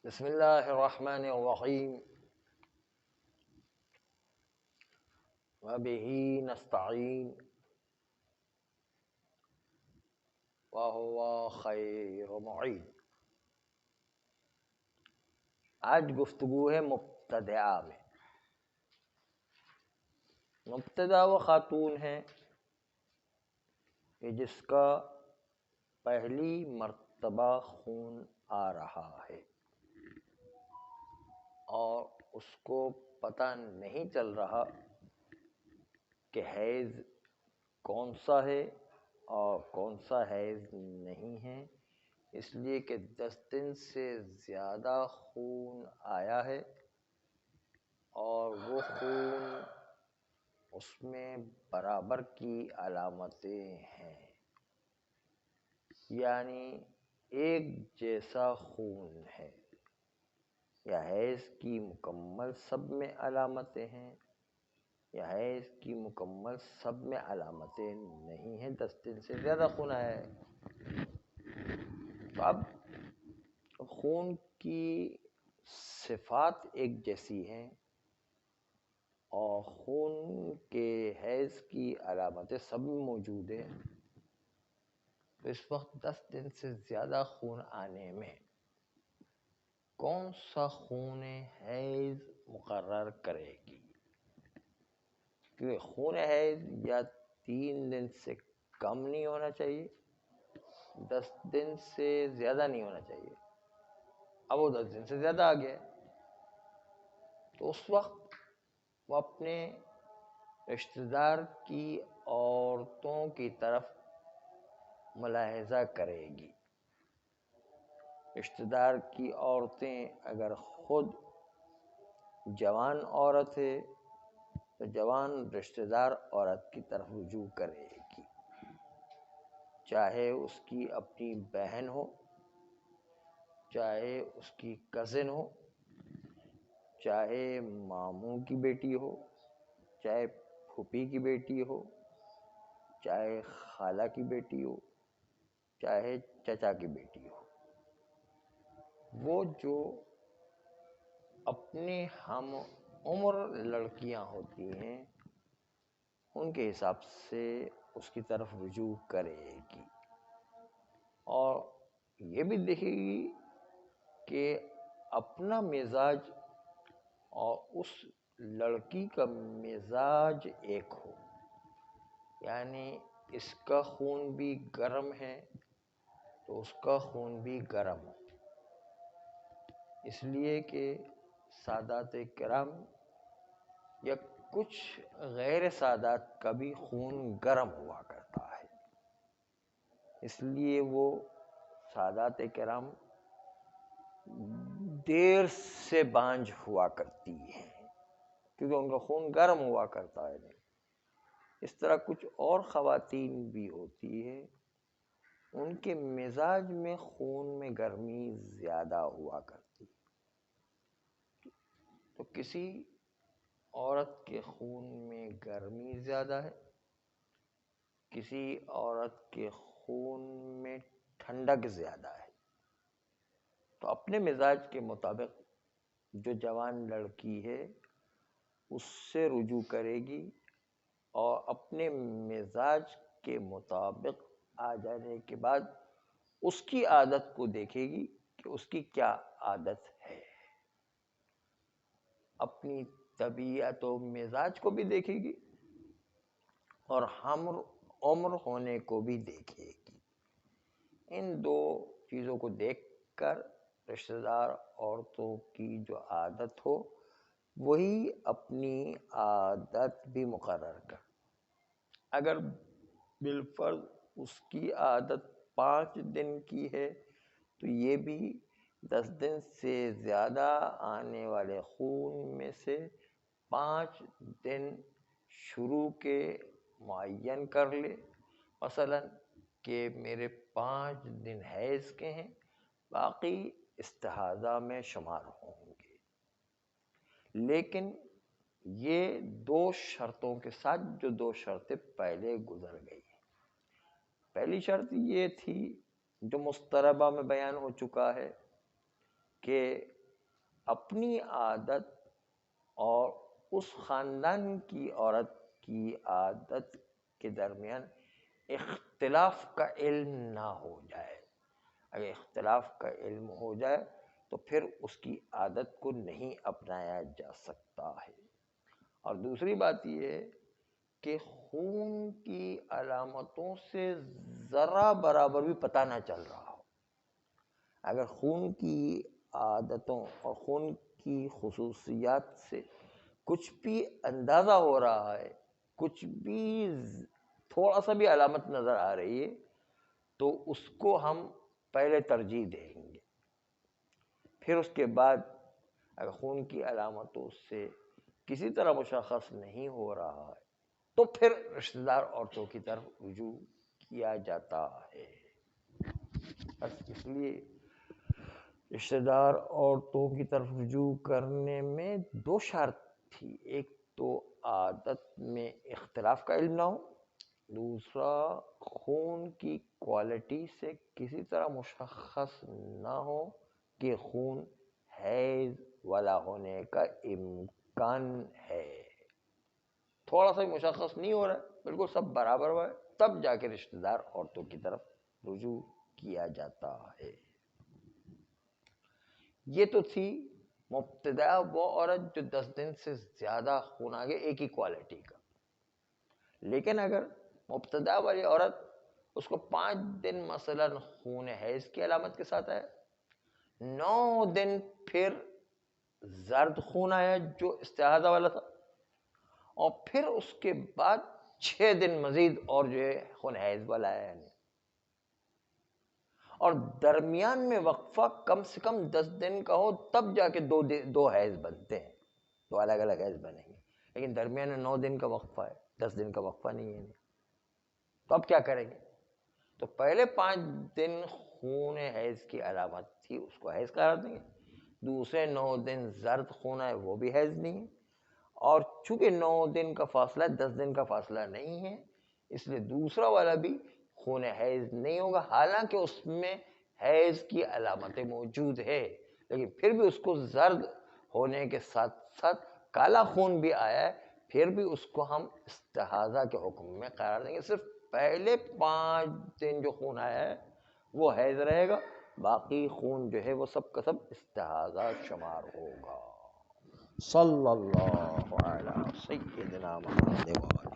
بسم اللہ الرحمن الرحیم وبہ نستعین وہو خیر معین۔ آج گفتگو ہے مبتدعہ میں۔ مبتدع وہ خاتون ہے کہ جس کا پہلی مرتبہ خون آ رہا ہے اور اس کو پتہ نہیں چل رہا کہ حیض کون سا ہے اور کون سا حیض نہیں ہے، اس لیے کہ 10 دن سے زیادہ خون آیا ہے اور وہ خون اس میں برابر کی علامتیں ہیں، یعنی ایک جیسا خون ہے، یا حیض کی مکمل سب میں علامتیں ہیں یا حیض کی مکمل سب میں علامتیں نہیں ہیں، 10 دن سے زیادہ خون آیا ہے۔ تو اب خون کی صفات ایک جیسی ہیں اور خون کے حیض کی علامتیں سب میں موجود ہیں، تو اس وقت 10 دن سے زیادہ خون آنے میں کون سا خون حیض مقرر کرے گی؟ کیونکہ خون حیض یا 3 دن سے کم نہیں ہونا چاہیے، 10 دن سے زیادہ نہیں ہونا چاہیے۔ اب وہ 10 دن سے زیادہ آ گیا تو اس وقت وہ اپنے رشتہ دار کی عورتوں کی طرف ملاحظہ کرے گی۔ رشتہ دار کی عورتیں اگر خود جوان عورت ہے تو جوان رشتہ دار عورت کی طرف رجوع کرے گی، چاہے اس کی اپنی بہن ہو، چاہے اس کی کزن ہو، چاہے ماموں کی بیٹی ہو، چاہے پھوپھی کی بیٹی ہو، چاہے خالہ کی بیٹی ہو، چاہے چچا کی بیٹی ہو۔ وہ جو اپنے ہم عمر لڑکیاں ہوتی ہیں ان کے حساب سے اس کی طرف رجوع کرے گی اور یہ بھی دیکھے گی کہ اپنا مزاج اور اس لڑکی کا مزاج ایک ہو، یعنی اس کا خون بھی گرم ہے تو اس کا خون بھی گرم ہو، اس لیے کہ سادات کرام یا کچھ غیر سادات کا بھی خون گرم ہوا کرتا ہے، اس لیے وہ سادات کرام دیر سے بانجھ ہوا کرتی ہیں کیونکہ ان کا خون گرم ہوا کرتا ہے۔ اس طرح کچھ اور خواتین بھی ہوتی ہیں، ان کے مزاج میں خون میں گرمی زیادہ ہوا کرتی، تو کسی عورت کے خون میں گرمی زیادہ ہے، کسی عورت کے خون میں ٹھنڈک زیادہ ہے، تو اپنے مزاج کے مطابق جو جوان لڑکی ہے اس سے رجوع کرے گی اور اپنے مزاج کے مطابق آ جانے کے بعد اس کی عادت کو دیکھے گی کہ اس کی کیا عادت ہے، اپنی طبیعت و مزاج کو بھی دیکھے گی اور ہم عمر ہونے کو بھی دیکھے گی۔ ان دو چیزوں کو دیکھ کر رشتہ دار عورتوں کی جو عادت ہو وہی اپنی عادت بھی مقرر کر۔ اگر بالفرض اس کی عادت 5 دن کی ہے تو یہ بھی 10 دن سے زیادہ آنے والے خون میں سے 5 دن شروع کے معین کر لے، مثلا کہ میرے 5 دن حیض کے ہیں، باقی استحاضہ میں شمار ہوں گے، لیکن یہ 2 شرطوں کے ساتھ جو 2 شرطیں پہلے گزر گئی ہیں۔ پہلی شرط یہ تھی جو مستربہ میں بیان ہو چکا ہے کہ اپنی عادت اور اس خاندان کی عورت کی عادت کے درمیان اختلاف کا علم نہ ہو جائے. اگر اختلاف کا علم ہو جائے تو پھر اس کی عادت کو نہیں اپنایا جا سکتا ہے. اور دوسری بات یہ ہے کہ خون کی علامتوں سے ذرا برابر بھی پتہ نہ چل رہا ہو. اگر خون کی عادتوں اور خون کی خصوصیات سے کچھ بھی اندازہ ہو رہا ہے، کچھ بھی تھوڑا سا بھی علامت نظر آ رہی ہے، تو اس کو ہم پہلے ترجیح دیں گے. پھر اس کے بعد اگر خون کی علامتوں سے کسی طرح مشخص نہیں ہو رہا ہے تو پھر رشتہ دار عورتوں کی طرف رجوع کیا جاتا ہے. بس اس لیے رشتہ دار عورتوں کی طرف رجوع کرنے میں دو شرط تھی. ایک تو عادت میں اختلاف کا علم نہ ہو، دوسرا خون کی کوالٹی سے کسی طرح مشخص نہ ہو کہ خون حیض والا ہونے کا امکان ہے. تھوڑا سا مشخص نہیں ہو رہا ہے، بالکل سب برابر ہوا ہے، تب جا کے رشتہ دار عورتوں کی طرف رجوع کیا جاتا ہے. یہ تو تھی مبتدا وہ عورت جو 10 دن سے زیادہ خون آ گئے ایک ہی کوالٹی کا. لیکن اگر مبتدا والی عورت اس کو 5 دن مثلا خون حیض کی علامت کے ساتھ آیا، 9 دن پھر زرد خون آیا جو استحاضہ والا تھا، اور پھر اس کے بعد 6 دن مزید اور جو ہے خون حیض والا آیا، یعنی اور درمیان میں وقفہ کم سے کم 10 دن کا ہو تب جا کے دو حیض بنتے ہیں، دو الگ الگ حیض بنیں گے. لیکن درمیان میں 9 دن کا وقفہ ہے، 10 دن کا وقفہ نہیں ہے. تو اب کیا کریں گے؟ تو پہلے 5 دن خون حیض کی علامت تھی، اس کو حیض قرار دیں گے. دوسرے 9 دن زرد خون ہے، وہ بھی حیض نہیں ہے. اور چونکہ 9 دن کا فاصلہ 10 دن کا فاصلہ نہیں ہے، اس لیے دوسرا والا بھی خون حیض نہیں ہوگا، حالانکہ اس میں حیض کی علامتیں موجود ہے، لیکن پھر بھی اس کو زرد ہونے کے ساتھ ساتھ کالا خون بھی آیا ہے، پھر بھی اس کو ہم استحاضہ کے حکم میں قرار دیں گے. صرف پہلے 5 دن جو خون آیا ہے وہ حیض رہے گا، باقی خون جو ہے وہ سب کا سب استحاضہ شمار ہوگا. صلی اللہ علی سیدنا محمد.